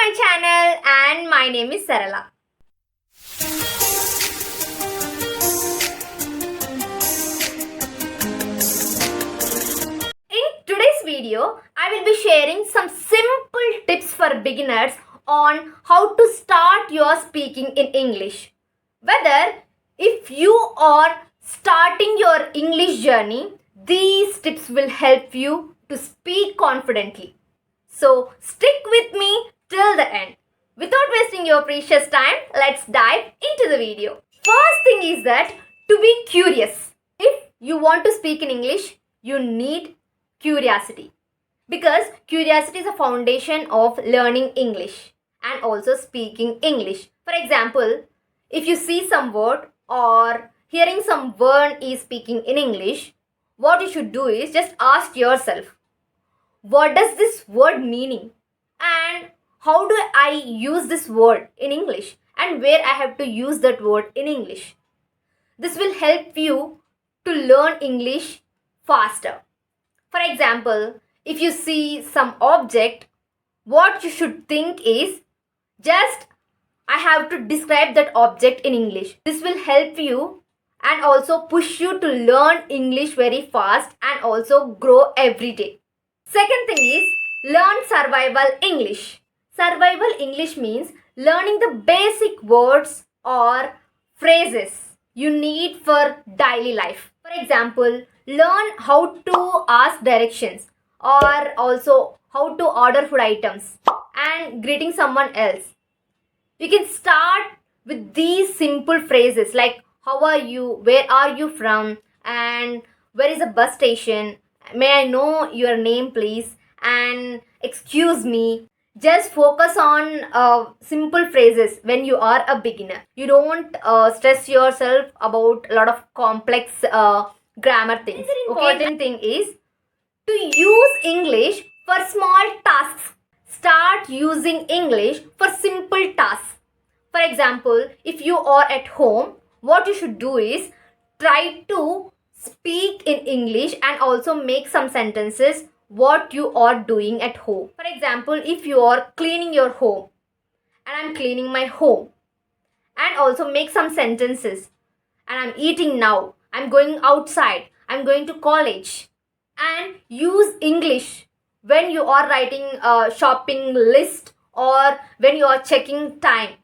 my channel and my name is Sarala. In today's video, I will be sharing some simple tips for beginners on how to start your speaking in English. Whether if you are starting your English journey, these tips will help you to speak confidently. So stick with me till the end. Without wasting your precious time, let's dive into the video. First thing is that to be curious. If you want to speak in English, you need curiosity. Because curiosity is a foundation of learning English and also speaking English. For example, if you see some word or hearing someone is speaking in English, what you should do is just ask yourself, what does this word meaning? And how do I use this word in English? And where I have to use that word in English? This will help you to learn English faster. For example, if you see some object, what you should think is just I have to describe that object in English. This will help you and also push you to learn English very fast and also grow every day. Second thing is learn survival English. Survival English means learning the basic words or phrases you need for daily life. For example, learn how to ask directions or also how to order food items and greeting someone else. You can start with these simple phrases like how are you, where are you from, and where is the bus station, may I know your name please, and excuse me. Just focus on simple phrases when you are a beginner. You don't stress yourself about a lot of complex grammar things. Important thing is to use English for small tasks. Start using English for simple tasks. For example, if you are at home, what you should do is try to speak in English and also make some sentences what you are doing at home. For example, if you are cleaning your home and I'm cleaning my home, and also make some sentences, and I'm eating now, I'm going outside, I'm going to college, and use English when you are writing a shopping list or when you are checking time,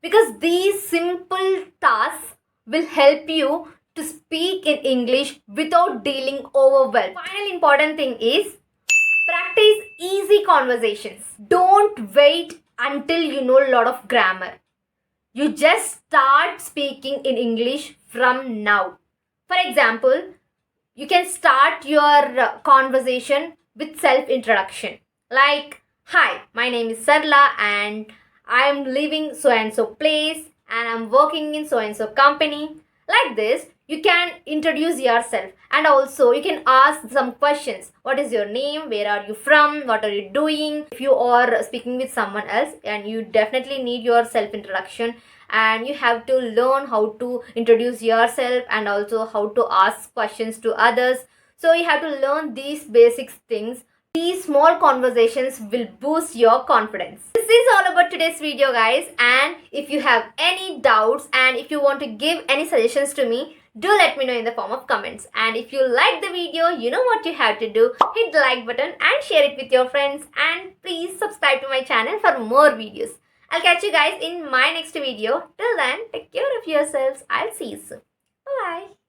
because these simple tasks will help you to speak in English without feeling overwhelmed. Final important thing is practice easy conversations. Don't wait until you know a lot of grammar. You just start speaking in English from now. For example, you can start your conversation with self-introduction. Like, hi, my name is Sarla and I am living so and so place and I'm working in so and so company. Like this, you can introduce yourself and also you can ask some questions. What is your name? Where are you from? What are you doing? If you are speaking with someone else, and you definitely need your self-introduction, and you have to learn how to introduce yourself and also how to ask questions to others. So you have to learn these basic things. These small conversations will boost your confidence. This is all about today's video, guys, and if you have any doubts and if you want to give any suggestions to me, do let me know in the form of comments. And if you like the video, you know what you have to do. Hit the like button and share it with your friends, and please subscribe to my channel for more videos. I'll catch you guys in my next video. Till then, take care of yourselves. I'll see you soon. Bye-bye.